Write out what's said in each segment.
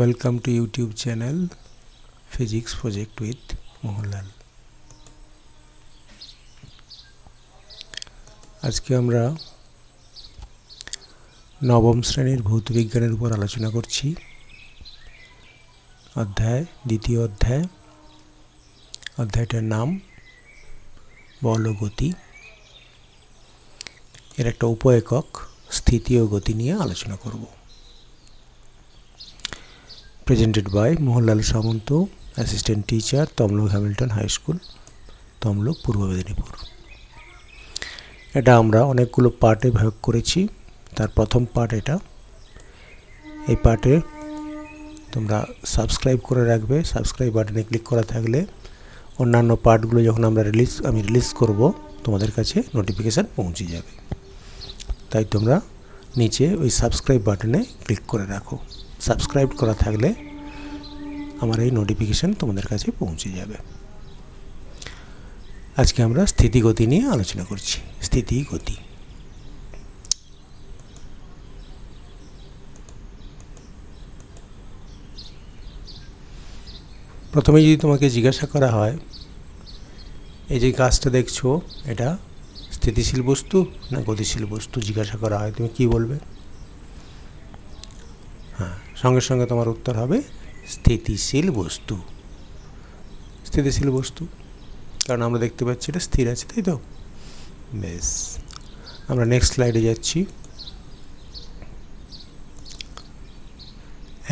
Welcome to YouTube channel Physics Project with Mohanlal. আজকে আমরা নবম শ্রেণীর ভৌত বিজ্ঞানের উপর আলোচনা করছি। দ্বিতীয় অধ্যায়টার নাম বল ও গতি। এর একটা উপ-একক স্থিতি ও গতি নিয়ে আলোচনা করব। Presented by Mohanlal Samanta, assistant teacher, Tamluk Hamilton high school, Tamluk, Purba Medinipur. এটা আমরা অনেকগুলো পার্টে ভাগ করেছি। তার প্রথম পার্ট এটা। এই পার্টে তোমরা সাবস্ক্রাইব করে রাখবে। সাবস্ক্রাইব বাটনে ক্লিক করা থাকলে অন্যান্য পার্টগুলো যখন আমি রিলিজ করব তোমাদের কাছে নোটিফিকেশান পৌঁছে যাবে। তাই তোমরা নিচে ওই সাবস্ক্রাইব বাটনে ক্লিক করে রাখো। সাবস্ক্রাইব করা থাকলে আমার এই নোটিফিকেশান তোমাদের কাছে পৌঁছে যাবে। আজকে আমরা স্থিতিগতি নিয়ে আলোচনা করছি। স্থিতিগতি। প্রথমে যদি তোমাকে জিজ্ঞাসা করা হয়, এই যে গাছটা দেখছো, এটা স্থিতিশীল বস্তু না গতিশীল বস্তু জিজ্ঞাসা করা হয়, তুমি কি বলবে? হ্যাঁ, সঙ্গে সঙ্গে তোমার উত্তর হবে স্থিতিশীল বস্তু। স্থিতিশীল বস্তু, কারণ আমরা দেখতে পাচ্ছি এটা স্থির আছে, তাই তো? বেশ, আমরা নেক্সট স্লাইডে যাচ্ছি।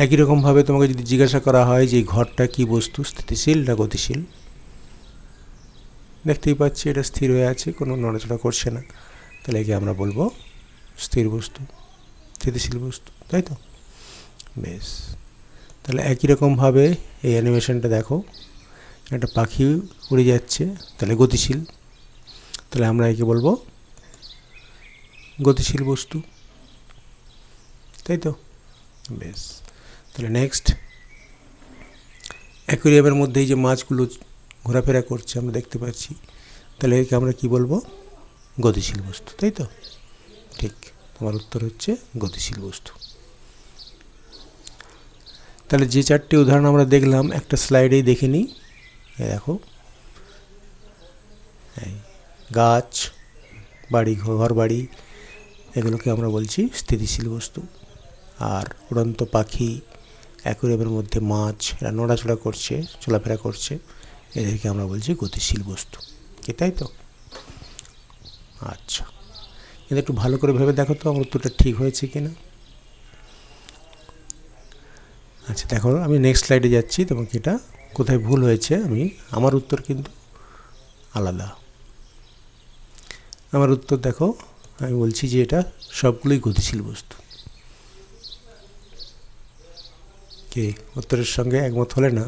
একই রকমভাবে তোমাকে যদি জিজ্ঞাসা করা হয় যে ঘরটা কি বস্তু, স্থিতিশীল না গতিশীল? দেখতেই পাচ্ছি এটা স্থির হয়ে আছে, কোনো নড়াচড়া করছে না, তাহলে একে আমরা বলবো স্থির বস্তু, স্থিতিশীল বস্তু, তাই তো? বেশ, তাহলে একই রকমভাবে এই অ্যানিমেশনটা দেখো, একটা পাখি উড়ে যাচ্ছে, তাহলে গতিশীল, তাহলে আমরা একে বলবো গতিশীল বস্তু, তাই তো? বেশ, তাহলে নেক্সট, অ্যাকুয়ারিয়ামের মধ্যেই যে মাছগুলো ঘোরাফেরা করছে আমরা দেখতে পাচ্ছি, তাহলে একে আমরা কি বলবো? গতিশীল বস্তু, তাই তো? ঠিক, তোমার উত্তর হচ্ছে গতিশীল বস্তু। তাহলে যে চারটি উদাহরণ আমরা দেখলাম একটা স্লাইডেই দেখে নিই। দেখো, গাছ, বাড়ি, ঘর বাড়ি, এগুলোকে আমরা বলছি স্থিতিশীল বস্তু। আর উড়ন্ত পাখি, অ্যাকুয়ারিয়ামের মধ্যে মাছ, এরা নড়াচড়া করছে, চলাফেরা করছে, এদেরকে আমরা বলছি গতিশীল বস্তু, কি তাই তো? আচ্ছা, কিন্তু একটু ভালো করে ভেবে দেখো তো আমার উত্তরটা ঠিক হয়েছে কিনা। আচ্ছা দেখো, আমি নেক্সট স্লাইডে যাচ্ছি, তোমাকে এটা কোথায় ভুল হয়েছে আমার উত্তর কিন্তু আলাদা। আমার উত্তর দেখো, আমি বলছি যে এটা সবগুলোই গতিশীল বস্তু। কে উত্তরের সঙ্গে একমত হলে না?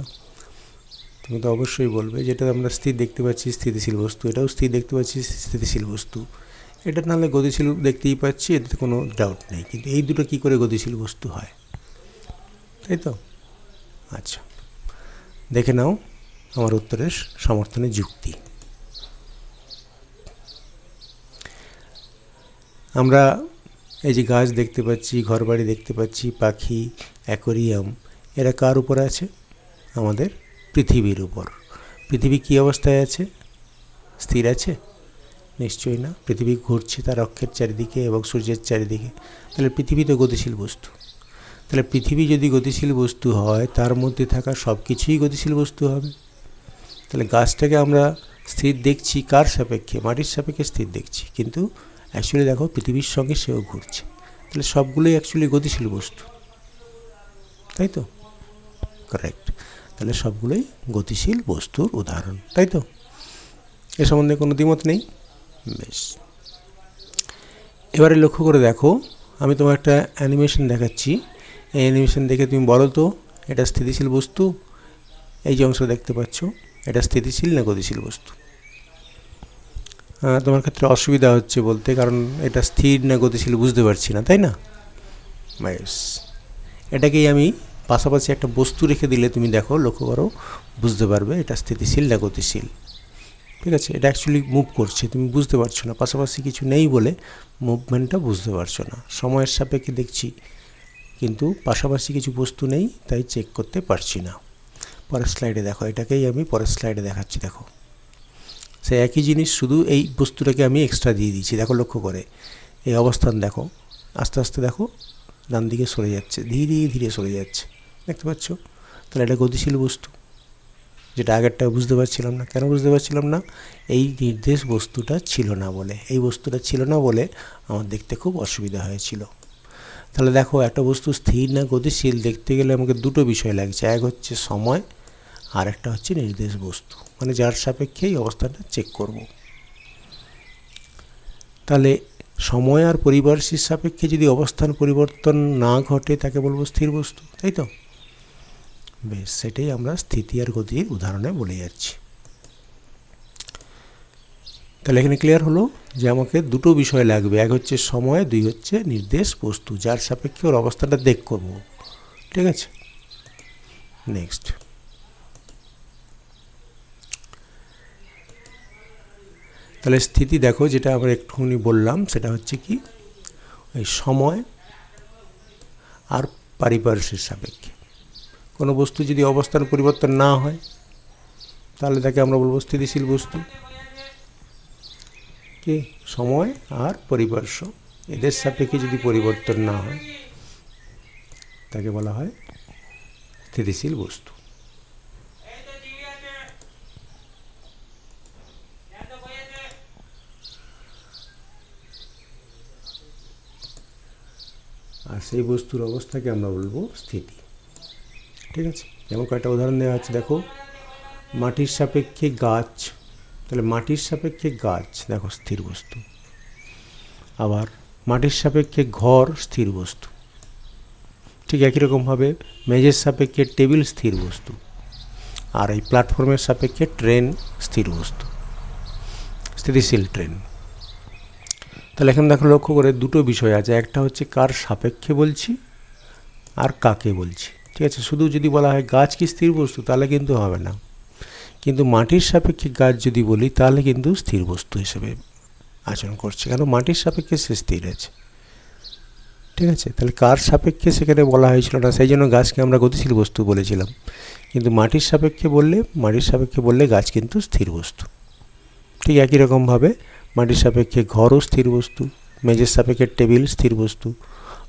তুমি তো অবশ্যই বলবে যেটা আমরা স্থির দেখতে পাচ্ছি স্থিতিশীল বস্তু, এটাও স্থির দেখতে পাচ্ছি স্থিতিশীল বস্তু, এটা নাহলে গতিশীল দেখতেই পাচ্ছি, এতে কোনো ডাউট নেই, কিন্তু এই দুটো কী করে গতিশীল বস্তু হয়, তাই তো? আচ্ছা, দেখে নাও আমার উত্তরের সমর্থনের যুক্তি। আমরা এই যে গাছ দেখতে পাচ্ছি, ঘরবাড়ি দেখতে পাচ্ছি, পাখি, অ্যাকোয়ারিয়াম, এরা কার উপর আছে? আমাদের পৃথিবীর উপর। পৃথিবী কী অবস্থায় আছে? স্থির আছে? নিশ্চয়ই না, পৃথিবী ঘুরছে তার অক্ষের চারিদিকে এবং সূর্যের চারিদিকে, তাহলে পৃথিবী তো গতিশীল বস্তু। তাহলে পৃথিবী যদি গতিশীল বস্তু হয়, তার মধ্যে থাকা সব কিছুই গতিশীল বস্তু হবে। তাহলে গাছটাকে আমরা স্থির দেখছি কার সাপেক্ষে? মাটির সাপেক্ষে স্থির দেখছি, কিন্তু অ্যাকচুয়ালি দেখো পৃথিবীর সঙ্গে সেও ঘুরছে, তাহলে সবগুলোই অ্যাকচুয়ালি গতিশীল বস্তু, তাই তো? কারেক্ট, তাহলে সবগুলোই গতিশীল বস্তুর উদাহরণ, তাই তো? এ সম্বন্ধে কোনো দ্বিমত নেই। বেশ, এবারে লক্ষ্য করে দেখো, আমি তোমার একটা অ্যানিমেশন দেখাচ্ছি। এই অ্যানিমেশন দেখে তুমি বলো তো এটা স্থিতিশীল বস্তু, এই যে অংশ দেখতে পাচ্ছ, এটা স্থিতিশীল না গতিশীল বস্তু? তোমার ক্ষেত্রে অসুবিধা হচ্ছে বলতে, কারণ এটা স্থির না গতিশীল বুঝতে পারছি না, তাই না? বেশ, এটাকেই আমি পাশাপাশি একটা বস্তু রেখে দিলে তুমি দেখো, লক্ষ্য করো, বুঝতে পারবে এটা স্থিতিশীল না গতিশীল। ঠিক আছে, এটা অ্যাকচুয়ালি মুভ করছে, তুমি বুঝতে পারছো না, পাশাপাশি কিছু নেই বলে মুভমেন্টটা বুঝতে পারছো না। সময়ের সাপেক্ষে দেখছি কিন্তু পাশাপাশি কিছু বস্তু নেই, তাই চেক করতে পারছি না। পরের স্লাইডে দেখো, এটাকেই আমি পরের স্লাইডে দেখাচ্ছি। দেখো সেই একই জিনিস, শুধু এই বস্তুটাকে আমি এক্সট্রা দিয়ে দিয়েছি। দেখো লক্ষ্য করে এই অবস্থান দেখো, আস্তে আস্তে দেখো ডান দিকে সরে যাচ্ছে, ধীরে ধীরে সরে যাচ্ছে, দেখতে পাচ্ছ? তাহলে এটা গতিশীল বস্তু, যেটা আগেরটা বুঝতে পারছিলাম না। কেন বুঝতে পারছিলাম না? এই নির্দেশ বস্তুটা ছিল না বলে। এই বস্তুটা ছিল না বলে আমার দেখতে খুব অসুবিধা হয়েছিল। তাহলে দেখো একটা বস্তু স্থির না গতিশীল দেখতে গেলে আমাকে দুটো বিষয় লাগছে, এক হচ্ছে সময়, আর একটা হচ্ছে নির্দেশ বস্তু, মানে যার সাপেক্ষে এই অবস্থানটা চেক করব। তাহলে সময় আর পরিপার্শ্বিক সাপেক্ষে যদি অবস্থান পরিবর্তন না ঘটে তাকে বলবো স্থির বস্তু, তাই তো? বেশ, সেটাই আমরা স্থিতি আর গতির উদাহরণে বলে যাচ্ছি। তাহলে এখানে ক্লিয়ার হলো যে আমাকে দুটো বিষয় লাগবে, এক হচ্ছে সময়, দুই হচ্ছে নির্দেশ বস্তু, যার সাপেক্ষে ওর অবস্থানটা দেখ করব। ঠিক আছে, নেক্সট। তাহলে স্থিতি দেখো, যেটা আমরা একটুখানি বললাম, সেটা হচ্ছে কি এই সময় আর পারিপার্শ্বিক সাপেক্ষে কোনো বস্তু যদি অবস্থান পরিবর্তন না হয় তাহলে তাকে আমরা বলবো স্থিতিশীল বস্তু। কি সময় আর পরিপার্শ্ব এদের সাপেক্ষে যদি পরিবর্তন না হয় তাকে বলা হয় স্থিতিশীল বস্তু। আর সেই বস্তুর অবস্থাকে আমরা বলবো স্থিতি। ঠিক আছে, যেমন কয়েকটা উদাহরণ দেওয়া আছে। দেখো মাটির সাপেক্ষে গাছ, তাহলে মাটির সাপেক্ষে গাছ দেখো স্থির বস্তু। আবার মাটির সাপেক্ষে ঘর স্থির বস্তু। ঠিক একই রকমভাবে মেঝের সাপেক্ষে টেবিল স্থির বস্তু, আর এই প্ল্যাটফর্মের সাপেক্ষে ট্রেন স্থির বস্তু, স্থিতিশীল ট্রেন। তাহলে এখানে দেখো লক্ষ্য করে দুটো বিষয় আছে, একটা হচ্ছে কার সাপেক্ষে বলছি আর কাকে বলছি। ঠিক আছে, শুধু যদি বলা হয় গাছ কি স্থির বস্তু তাহলে কিন্তু হবে না, কিন্তু মাটির সাপেক্ষে গাছ যদি বলি তাহলে কিন্তু স্থির বস্তু হিসেবে আচরণ করছে, কেন মাটির সাপেক্ষে সে স্থির আছে। ঠিক আছে, তাহলে কার সাপেক্ষে সেখানে বলা হয়েছিল না, সেই জন্য গাছকে আমরা গতিশীল বস্তু বলেছিলাম, কিন্তু মাটির সাপেক্ষে বললে গাছ কিন্তু স্থির বস্তু। ঠিক একই রকমভাবে মাটির সাপেক্ষে ঘরও স্থির বস্তু, মেঝের সাপেক্ষে টেবিল স্থির বস্তু,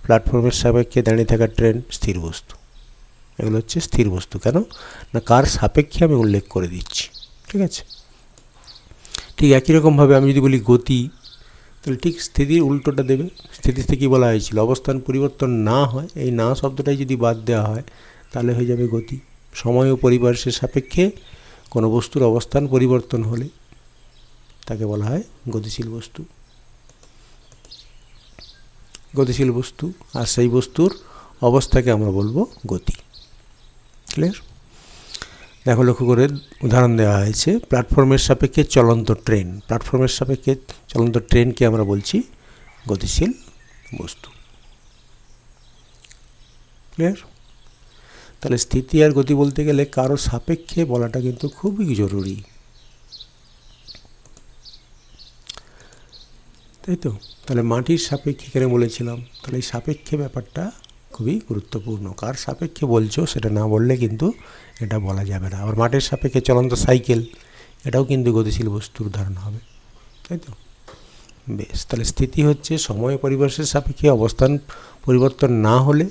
প্ল্যাটফর্মের সাপেক্ষে দাঁড়িয়ে থাকা ট্রেন স্থির বস্তু। এগুলো হচ্ছে স্থির বস্তু, কেন না কার সাপেক্ষে আমি উল্লেখ করে দিচ্ছি। ঠিক আছে, ঠিক একই রকমভাবে আমি যদি বলি গতি, তাহলে ঠিক স্থিতির উল্টোটা দেবে। স্থিতিতে কী বলা হয়েছিল, অবস্থান পরিবর্তন না হয়, এই না শব্দটাই যদি বাদ দেওয়া হয় তাহলে হয়ে যাবে গতি। সময় ও পরিপার্শ্বের সাপেক্ষে কোনো বস্তুর অবস্থান পরিবর্তন হলে তাকে বলা হয় গতিশীল বস্তু। গতিশীল বস্তু, আর সেই বস্তুর অবস্থাকে আমরা বলবো গতি। ক্লিয়ার? দেখো লক্ষ্য করে উদাহরণ দেওয়া হয়েছে, প্ল্যাটফর্মের সাপেক্ষে চলন্ত ট্রেন। প্ল্যাটফর্মের সাপেক্ষে চলন্ত ট্রেনকে আমরা বলছি গতিশীল বস্তু। ক্লিয়ার? তাহলে স্থিতি আর গতি বলতে গেলে কারো সাপেক্ষে বলাটা কিন্তু খুবই জরুরি, তাই তো? তাহলে মাটির সাপেক্ষে কেন বলেছিলাম, তাহলে এই সাপেক্ষে ব্যাপারটা খুবই গুরুত্বপূর্ণ। কার সাপেক্ষে বলছো সেটা না বললে কিন্তু এটা বলা যাবে না। আবার মাটির সাপেক্ষে চলন্ত সাইকেল, এটাও কিন্তু গতিশীল বস্তুর উদাহরণ হবে, তাই তো? বেশ, তাহলে স্থিতি হচ্ছে সময় পরিবেশের সাপেক্ষে অবস্থান পরিবর্তন না হলে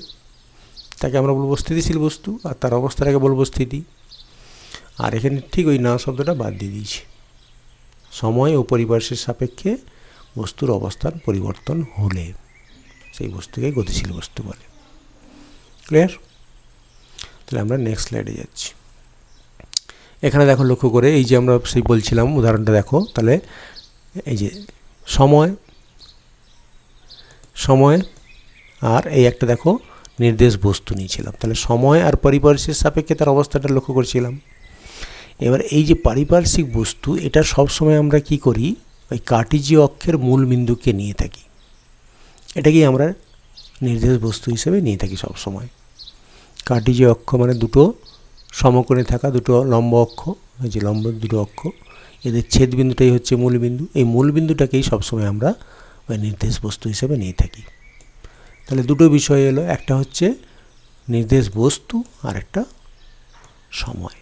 তাকে আমরা বলবো স্থিতিশীল বস্তু, আর তার অবস্থাটাকে বলবো স্থিতি। আর এখানে ঠিক ওই না শব্দটা বাদ দিয়ে দিয়েছি, সময় ও পরিবেশের সাপেক্ষে বস্তুর অবস্থান পরিবর্তন হলে সেই বস্তুকে গতিশীল বস্তু বলে। ক্লিয়ার? তাহলে আমরা নেক্সট স্লাইডে যাচ্ছি। এখানে দেখো লক্ষ্য করে, এই যে আমরা সেই বলছিলাম উদাহরণটা দেখো, তাহলে এই যে সময় আর এই একটা দেখো নির্দেশ বস্তু নিয়েছিলাম, তাহলে সময় আর পারিপার্শ্বিক সাপেক্ষে তার অবস্থাটা লক্ষ্য করছিলাম। এবার এই যে পারিপার্শ্বিক বস্তু, এটা সবসময় আমরা কি করি, ওই কার্টেজীয় অক্ষের মূল বিন্দুকে নিয়ে থাকি, এটাকেই আমরা নির্দেশ বস্তু হিসেবে নিয়ে থাকি সবসময়। কার্টেজীয় অক্ষ মানে দুটো সমকোণে থাকা দুটো লম্ব অক্ষ, এই যে লম্ব দুটো অক্ষ, এদের ছেদ বিন্দুটাই হচ্ছে মূল বিন্দু। এই মূল বিন্দুটাকেই সবসময় আমরা ওই নির্দেশ বস্তু হিসেবে নিয়ে থাকি। তাহলে দুটো বিষয় এলো, একটা হচ্ছে নির্দেশ বস্তু আর একটা সময়।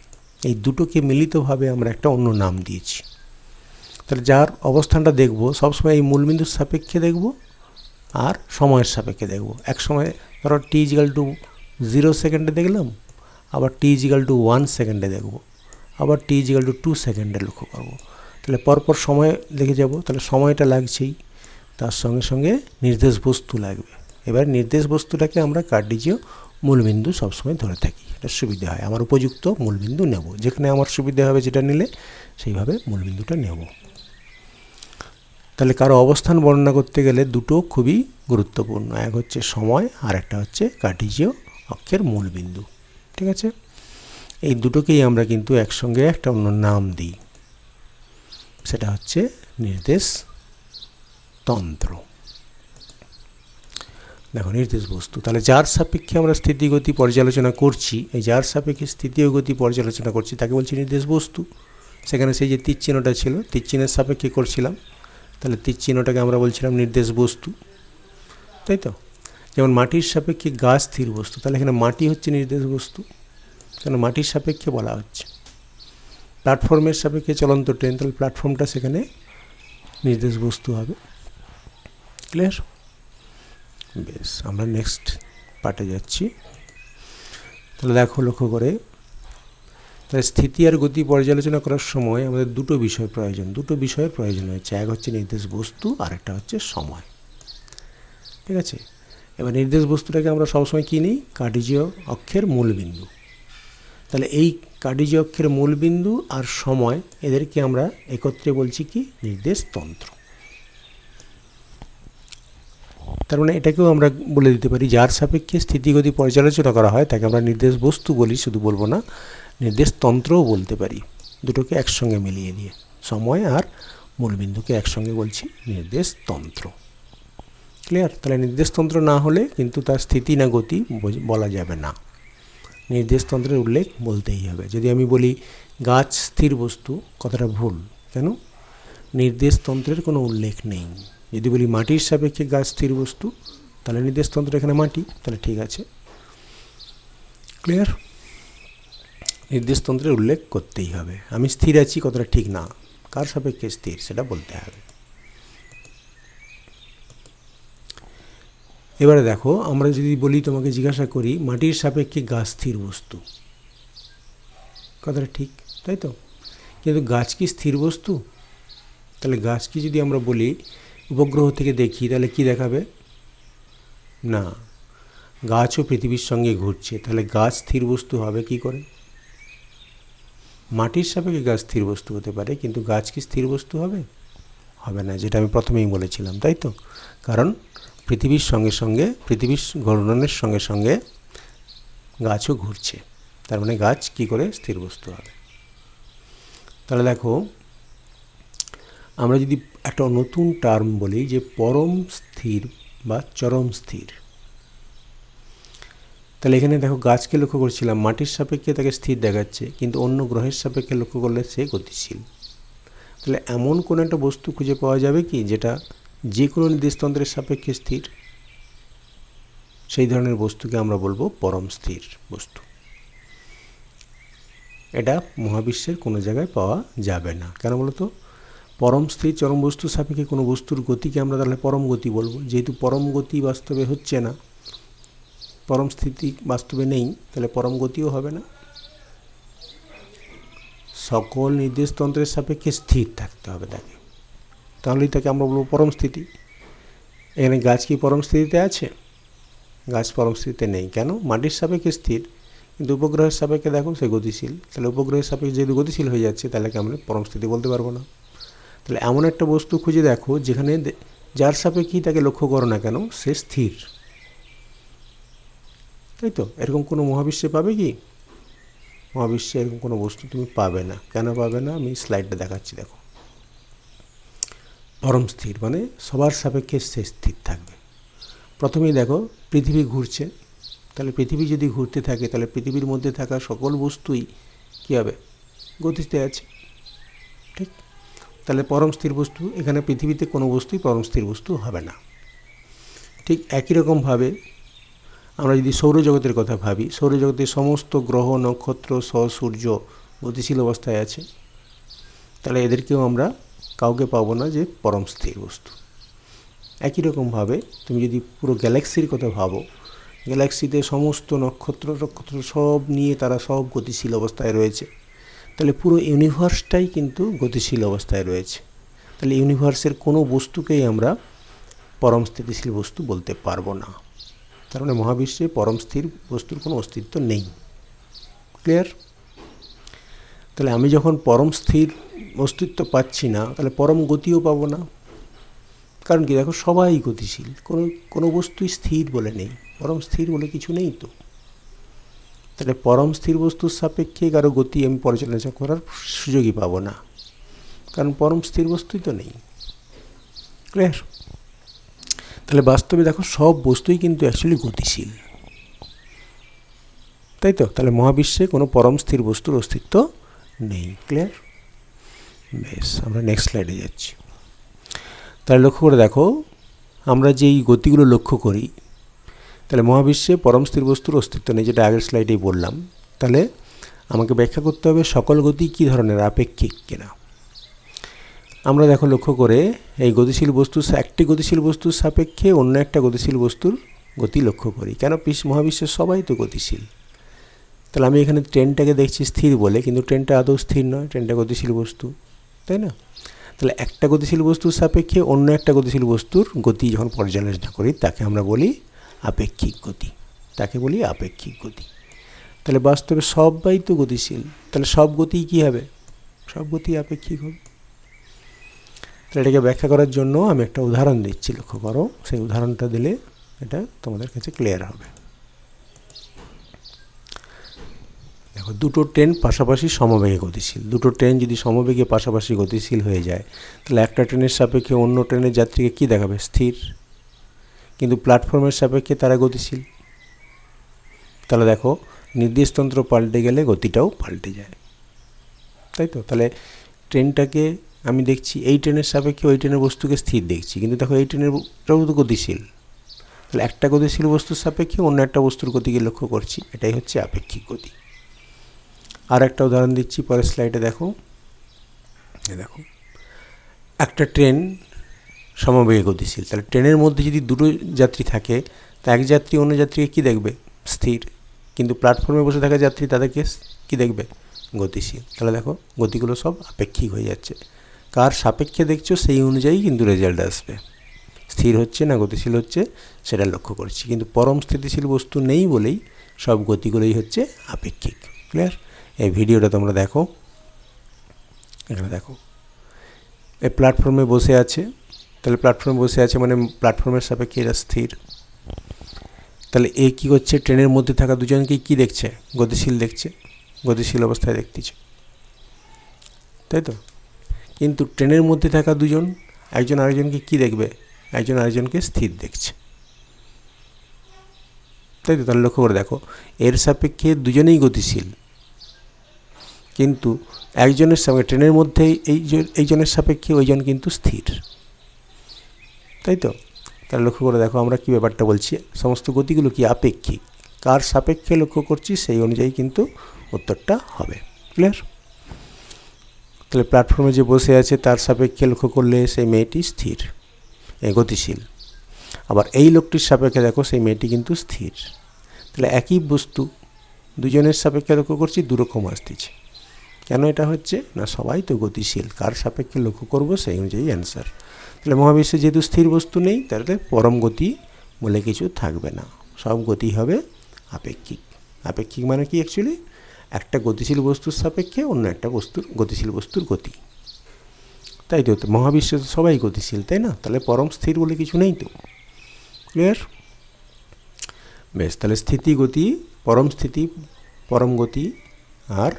এই দুটোকে মিলিতভাবে আমরা একটা অন্য নাম দিয়েছি। তাহলে যার অবস্থানটা দেখব সবসময় এই মূলবিন্দুর সাপেক্ষে দেখব আর সময়ের সাপেক্ষে দেখব। এক সময় ধরো t=0 সেকেন্ডে দেখলাম, আবার t=1 সেকেন্ডে দেখব, আবার t=2 সেকেন্ডে লক্ষ্য করব। তাহলে পরপর সময় দেখে যাব। তাহলে সময়টা লাগছেই, তার সঙ্গে সঙ্গে নির্দেশ বস্তু লাগবে। এবার নির্দেশ বস্তুটাকে আমরা কার্টেজীয় মূলবিন্দু সবসময় ধরে থাকি, এটা সুবিধা হয়। আমার উপযুক্ত মূলবিন্দু নেব, যেখানে আমার সুবিধা হবে যেটা নিলে সেইভাবে মূলবিন্দুটা নেব। তাহলে কারো অবস্থান বর্ণনা করতে গেলে দুটো খুবই গুরুত্বপূর্ণ, এক হচ্ছে সময় আর একটা হচ্ছে কার্টেজীয় অক্ষের মূলবিন্দু। ঠিক আছে, এই দুটোকেই আমরা কিন্তু একসঙ্গে একটা অন্য নাম দিই, সেটা হচ্ছে নির্দেশ তন্ত্র। দেখো নির্দেশ বস্তু, তাহলে যার সাপেক্ষে আমরা স্থিতিগতি পর্যালোচনা করছি, এই যার সাপেক্ষে স্থিতি ও গতি পর্যালোচনা করছি তাকে বলছি নির্দেশ বস্তু। সেখানে সেই যে তীর চিহ্নটা ছিল, তীর চিহ্নের সাপেক্ষে করছিলাম, তাহলে তীর চিহ্নটাকে আমরা বলছিলাম নির্দেশ বস্তু, তাই তো? যেমন মাটির সাপেক্ষে গাছ স্থির বস্তু, তাহলে এখানে মাটি হচ্ছে নির্দেশ বস্তু, কারণ মাটির সাপেক্ষে বলা হচ্ছে। প্ল্যাটফর্মের সাপেক্ষে চলন্ত ট্রেন, তাহলে প্ল্যাটফর্মটা সেখানে নির্দেশ বস্তু হবে। ক্লিয়ার? বেশ, আমরা নেক্সট পার্টে যাচ্ছি। তাহলে দেখো লক্ষ্য করে, তাহলে স্থিতি আর গতি পর্যালোচনা করার সময় আমাদের দুটো বিষয়ের প্রয়োজন হচ্ছে, এক হচ্ছে নির্দেশ বস্তু আর একটা হচ্ছে সময়। ঠিক আছে, এবার নির্দেশ বস্তুটাকে আমরা সবসময় কী নিই? কার্টেজীয় অক্ষের মূলবিন্দু। তাহলে এই কার্টেজীয় অক্ষের মূলবিন্দু আর সময়, এদেরকে আমরা একত্রে বলছি কি? নির্দেশ তন্ত্র। তার মানে এটাকেও আমরা বলে দিতে পারি, যার সাপেক্ষে স্থিতিগতি পর্যালোচনা করা হয় তাকে আমরা নির্দেশ বস্তু বলি, শুধু বলবো না, নির্দেশ তন্ত্রও বলতে পারি, দুটোকে একসঙ্গে মিলিয়ে দিয়ে। সময় আর মূলবিন্দুকে একসঙ্গে বলছি নির্দেশ তন্ত্র। ক্লিয়ার? তাহলে নির্দেশ তন্ত্র না হলে কিন্তু তার স্থিতি না গতি বলা যাবে না, নির্দেশ তন্ত্রের উল্লেখ বলতেই হবে। যদি আমি বলি গাছ স্থির বস্তু, কথাটা ভুল। কেন? নির্দেশ তন্ত্রের কোনো উল্লেখ নেই। যদি বলি মাটির সাপেক্ষে গাছ স্থির বস্তু, তাহলে নির্দেশ তন্ত্র এখানে মাটি, তাহলে ঠিক আছে। ক্লিয়ার? নির্দেশ তন্ত্রের উল্লেখ করতেই হবে। আমি স্থির আছি কথাটা ঠিক না, কার সাপেক্ষে স্থির সেটা বলতে হবে। এবারে দেখো, আমরা যদি বলি, তোমাকে জিজ্ঞাসা করি মাটির সাপেক্ষে গাছ স্থির বস্তু, কথাটা ঠিক, তাই তো? কিন্তু গাছ কি স্থির বস্তু? তাহলে গাছকে যদি আমরা বলি উপগ্রহ থেকে দেখি, তাহলে কি দেখাবে? না, গাছও পৃথিবীর সঙ্গে ঘুরছে, তাহলে গাছ স্থির বস্তু হবে কি করে? মাটির সাপেক্ষে গাছ স্থির বস্তু হতে পারে, কিন্তু গাছ কি স্থির বস্তু হবে? হবে না, যেটা আমি প্রথমেই বলেছিলাম, তাই তো? কারণ পৃথিবীর সঙ্গে সঙ্গে, পৃথিবীর ঘূর্ণনের সঙ্গে সঙ্গে গাছও ঘুরছে, তার মানে গাছ কি করে স্থির বস্তু হবে? তাহলে দেখো, আমরা যদি একটা নতুন টার্ম বলি যে পরম স্থির বা চরম স্থির, তাহলে এখানে দেখো গাছকে লক্ষ্য করছিলাম, মাটির সাপেক্ষে তাকে স্থির দেখাচ্ছে, কিন্তু অন্য গ্রহের সাপেক্ষে লক্ষ্য করলে সে গতিশীল। তাহলে এমন কোনো একটা বস্তু খুঁজে পাওয়া যাবে কি যেটা যে কোনো নির্দেশতন্ত্রের সাপেক্ষে স্থির? সেই ধরনের বস্তুকে আমরা বলবো পরম স্থির বস্তু। এটা মহাবিশ্বের কোনো জায়গায় পাওয়া যাবে না। কেন বলো তো? পরম স্থির চরম বস্তু সাপেক্ষে কোনো বস্তুর গতিকে আমরা তাহলে পরম গতি বলবো। যেহেতু পরম গতি বাস্তবে হচ্ছে না, পরম স্থিতি বাস্তবে নেই, তাহলে পরম গতিও হবে না। সকল নির্দেশতন্ত্রের সাপেক্ষে স্থির থাকতে হবে তাকে, তাহলেই তাকে আমরা বলবো পরম স্থিতি। এখানে গাছ কি পরম স্থিতিতে আছে? গাছ পরম স্থিতিতে নেই। কেন? মাটির সাপেক্ষে স্থির, কিন্তু উপগ্রহের সাপেক্ষে দেখো সে গতিশীল। তাহলে উপগ্রহের সাপেক্ষে যেহেতু গতিশীল হয়ে যাচ্ছে, তাহলে কি আমরা পরম স্থিতি বলতে পারবো না। তাহলে এমন একটা বস্তু খুঁজে দেখো যেখানে যার সাপেক্ষেই তাকে লক্ষ্য করো না কেন সে স্থির, তাই তো? এরকম কোনো মহাবিশ্বে পাবে কি? মহাবিশ্বে এরকম কোনো বস্তু তুমি পাবে না। কেন পাবে না? আমি স্লাইডটা দেখাচ্ছি, দেখো। পরম স্থির মানে সবার সাপেক্ষে সে স্থির থাকবে। প্রথমেই দেখো পৃথিবী ঘুরছে, তাহলে পৃথিবী যদি ঘুরতে থাকে, তাহলে পৃথিবীর মধ্যে থাকা সকল বস্তুই কী হবে? গতিতে আছে, ঠিক? তাহলে পরম স্থির বস্তু, এখানে পৃথিবীতে কোনো বস্তুই পরম স্থির বস্তু হবে না। ঠিক একই রকমভাবে আমরা যদি সৌরজগতের কথা ভাবি, সৌরজগতের সমস্ত গ্রহ নক্ষত্র সূর্য গতিশীল অবস্থায় আছে, তাহলে এদেরকেও আমরা কাউকে পাবো না যে পরম স্থির বস্তু। একই রকমভাবে তুমি যদি পুরো গ্যালাক্সির কথা ভাবো, গ্যালাক্সিতে সমস্ত নক্ষত্র সব নিয়ে তারা সব গতিশীল অবস্থায় রয়েছে, তাহলে পুরো ইউনিভার্সটাই কিন্তু গতিশীল অবস্থায় রয়েছে। তাহলে ইউনিভার্সের কোনো বস্তুকেই আমরা পরম স্থিতিশীল বস্তু বলতে পারবো না। তার মানে মহাবিশ্বে পরম স্থির বস্তুর কোনো অস্তিত্ব নেই। ক্লিয়ার? তাহলে আমি যখন পরম স্থির অস্তিত্ব পাচ্ছি না, তাহলে পরম গতিও পাবো না। কারণ কি, দেখো সবাই গতিশীল, কোনো বস্তুই স্থির বলে নেই, পরম স্থির বলে কিছু নেই তো। তাহলে পরম স্থির বস্তুর সাপেক্ষে কারো গতি আমি পর্যালোচনা করার সুযোগই পাবো না, কারণ পরম স্থির বস্তুই তো নেই। ক্লিয়ার? তাহলে বাস্তবে দেখো সব বস্তুই কিন্তু অ্যাকচুয়ালি গতিশীল, তাই তো? তাহলে মহাবিশ্বে কোনো পরম স্থির বস্তুর অস্তিত্ব নেই। ক্লিয়ার? বেশ, আমরা নেক্সট স্লাইডে যাচ্ছি। তাহলে লক্ষ্য করে দেখো, আমরা যেই গতিগুলো লক্ষ্য করি, তাহলে মহাবিশ্বে পরম স্থির বস্তুর অস্তিত্ব নেই, যেটা আগের স্লাইডেই বললাম। তাহলে আমাকে ব্যাখ্যা করতে হবে সকল গতি কী ধরনের, আপেক্ষিক কিনা। আমরা দেখো লক্ষ্য করে এই গতিশীল বস্তু, একটি গতিশীল বস্তুর সাপেক্ষে অন্য একটা গতিশীল বস্তুর গতি লক্ষ্য করি। কেন? মহাবিশ্বের সবাই তো গতিশীল। তাহলে আমি এখানে ট্রেনটাকে দেখছি স্থির বলে, কিন্তু ট্রেনটা আদৌ স্থির নয়, ট্রেনটা গতিশীল বস্তু, তাই না? তাহলে একটা গতিশীল বস্তুর সাপেক্ষে অন্য একটা গতিশীল বস্তুর গতি যখন পর্যালোচনা করি, তাকে আমরা বলি আপেক্ষিক গতি, তাকে বলি আপেক্ষিক গতি। তাহলে বাস্তবে সবাই তো গতিশীল, তাহলে সব গতি কী হবে? সব গতি আপেক্ষিক হবে। তাহলে এটাকে ব্যাখ্যা করার জন্য আমি একটা উদাহরণ দিচ্ছি, লক্ষ্য করো। সেই উদাহরণটা দিলে এটা তোমাদের কাছে ক্লিয়ার হবে। দেখো, দুটো ট্রেন পাশাপাশি সমবেগে গতিশীল। দুটো ট্রেন যদি সমবেগে পাশাপাশি গতিশীল হয়ে যায়, তাহলে একটা ট্রেনের সাপেক্ষে অন্য ট্রেনের যাত্রীকে কী দেখাবে? স্থির। কিন্তু প্ল্যাটফর্মের সাপেক্ষে তারা গতিশীল। তাহলে দেখো, নির্দেশতন্ত্র পাল্টে গেলে গতিটাও পাল্টে যায়, তাই তো? তাহলে ট্রেনটাকে আমি দেখছি এই ট্রেনের সাপেক্ষে ওই ট্রেনের বস্তুকে স্থির দেখছি, কিন্তু দেখো এই ট্রেনেরটাও তো গতিশীল। তাহলে একটা গতিশীল বস্তুর সাপেক্ষে অন্য একটা বস্তুর গতিকে লক্ষ্য করছি, এটাই হচ্ছে আপেক্ষিক গতি। আর একটা উদাহরণ দিচ্ছি পরের স্লাইডে। দেখো, একটা ট্রেন সমবেগে গতিশীল। তাহলে ট্রেনের মধ্যে যদি দুটো যাত্রী থাকে, তা এক যাত্রী অন্য যাত্রীকে কী দেখবে? স্থির। কিন্তু প্ল্যাটফর্মে বসে থাকা যাত্রী তাদেরকে কী দেখবে? গতিশীল। তাহলে দেখো, গতিগুলো সব আপেক্ষিক হয়ে যাচ্ছে। কার সাপেক্ষে দেখছো সেই অনুযায়ী কিন্তু রেজাল্ট আসবে, স্থির হচ্ছে না গতিশীল হচ্ছে সেটা লক্ষ্য করছি। কিন্তু পরম স্থিতিশীল বস্তু নেই বলেই সব গতিগুলোই হচ্ছে আপেক্ষিক। ক্লিয়ার? এই ভিডিওটা তোমরা দেখো, এখানে দেখো, এই প্ল্যাটফর্মে বসে আছে। তাহলে প্ল্যাটফর্মে বসে আছে মানে প্ল্যাটফর্মের সাপেক্ষে এরা স্থির। তাহলে এ কী করছে? ট্রেনের মধ্যে থাকা দুজনকে কী দেখছে? গতিশীল দেখছে, গতিশীল অবস্থায় দেখতেছে, তাই তো? কিন্তু ট্রেনের মধ্যে থাকা দুজন একজন আরেকজনকে কী দেখবে? একজন আরেকজনকে স্থির দেখছে, তাই তো? তাহলে লক্ষ্য করে দেখো, এর সাপেক্ষে দুজনেই গতিশীল, কিন্তু একজনের সঙ্গে ট্রেনের মধ্যে এইজনের সাপেক্ষে ওইজন কিন্তু স্থির, তাই তো? তাহলে লক্ষ্য করে দেখো, আমরা কী ব্যাপারটা বলছি, সমস্ত গতিগুলো কি আপেক্ষিক। কার সাপেক্ষে লক্ষ্য করছি সেই অনুযায়ী কিন্তু উত্তরটা হবে। ক্লিয়ার? তাহলে প্ল্যাটফর্মে যে বসে আছে তার সাপেক্ষে লক্ষ্য করলে সেই মেয়েটি স্থির, গতিশীল। আবার এই লোকটির সাপেক্ষে দেখো সেই মেয়েটি কিন্তু স্থির। তাহলে একই বস্তু দুজনের সাপেক্ষে লক্ষ্য করছি, দুরকম আসতেছে। কেন এটা হচ্ছে না? সবাই তো গতিশীল, কার সাপেক্ষে লক্ষ্য করব সেই অনুযায়ী অ্যান্সার। তাহলে মহাবিশ্বে যেহেতু স্থির বস্তু নেই, তাহলে পরম গতি বলে কিছু থাকবে না, সব গতি হবে আপেক্ষিক। আপেক্ষিক মানে কি? অ্যাকচুয়ালি একটা গতিশীল বস্তুর সাপেক্ষে অন্য একটা গতিশীল বস্তুর গতি, তাই তো? মহাবিশ্বে তো সবাই গতিশীল, তাই না? তাহলে পরম স্থির বলে কিছু নেই তো। ক্লিয়ার? বেশ, তাহলে স্থিতি, গতি, পরম স্থিতি, পরম গতি, আর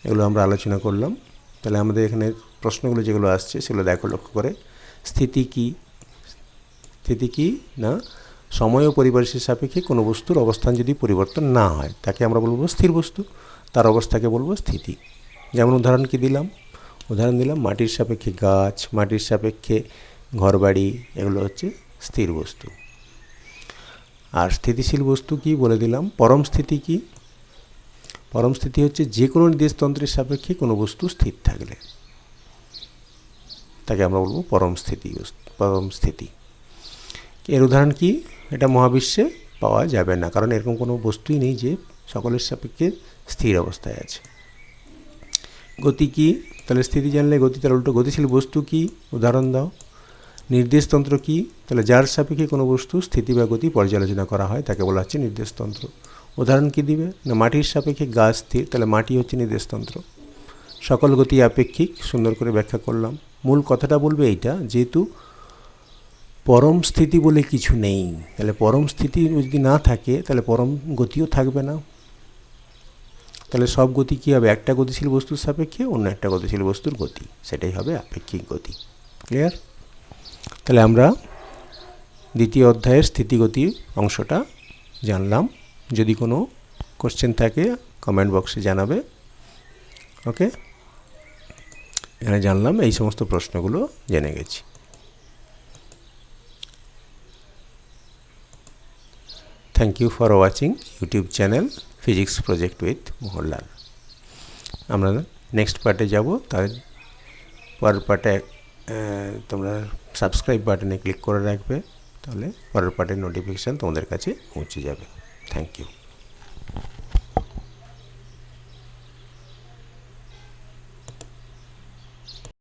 এগুলো আমরা আলোচনা করলাম। তাহলে আমাদের এখানে প্রশ্নগুলো যেগুলো আসছে সেগুলো দেখো, লক্ষ্য করে। স্থিতি কি? স্থিতি কি না, সময় ও পরিবেশের সাপেক্ষে কোনো বস্তুর অবস্থান যদি পরিবর্তন না হয় তাকে আমরা বলবো স্থির বস্তু, তার অবস্থাকে বলবো স্থিতি। যেমন উদাহরণ কি দিলাম? উদাহরণ দিলাম মাটির সাপেক্ষে গাছ, মাটির সাপেক্ষে ঘরবাড়ি, এগুলো হচ্ছে স্থির বস্তু। আর স্থিতিশীল বস্তু কি বলে দিলাম। পরম স্থিতি কি? পরম স্থিতি হচ্ছে যে কোনো নির্দেশতন্ত্রের সাপেক্ষে কোনো বস্তু স্থির থাকলে তাকে আমরা বলবো পরম স্থিতি। এর উদাহরণ কি? এটা মহাবিশ্বে পাওয়া যাবে না, কারণ এরকম কোনো বস্তুই নেই যে সকলের সাপেক্ষে স্থির অবস্থায় আছে। গতি কি? তাহলে স্থিতি জানলে গতি তার উল্টো গতিশীল বস্তু কি? উদাহরণ দাও। নির্দেশতন্ত্র কি? তাহলে যার সাপেক্ষে কোনো বস্তু স্থিতি বা গতি পর্যালোচনা করা হয় তাকে বলা হচ্ছে নির্দেশতন্ত্র। উদাহরণ কি দিবে? না মাটির সাপেক্ষে গাছ স্থির, তাহলে মাটি হচ্ছে নির্দেশতন্ত্র। সকল গতি আপেক্ষিক, সুন্দর করে ব্যাখ্যা করলাম। মূল কথাটা বলবে এইটা, যেহেতু পরম স্থিতি বলে কিছু নেই, তাহলে পরম স্থিতি যদি না থাকে তাহলে পরম গতিও থাকবে না। তাহলে সব গতি কী হবে? একটা গতিশীল বস্তুর সাপেক্ষে অন্য একটা গতিশীল বস্তুর গতি, সেটাই হবে আপেক্ষিক গতি। ক্লিয়ার? তাহলে আমরা দ্বিতীয় অধ্যায়ের স্থিতিগতি অংশটা জানলাম। যদি কোনো কোশ্চেন থাকে কমেন্ট বক্সে জানাবে। ওকে, এখানে জানলাম এই সমস্ত প্রশ্নগুলো জেনে গেছি। Thank you for watching YouTube channel physics project with Mohanlal. আমরা নেক্সট পার্টে যাব, তার পরের পার্টে তোমরা সাবস্ক্রাইব বাটনে ক্লিক করে রাখবে, তাহলে পরের পার্টের নোটিফিকেশান তোমাদের কাছে পৌঁছে যাবে। Thank you.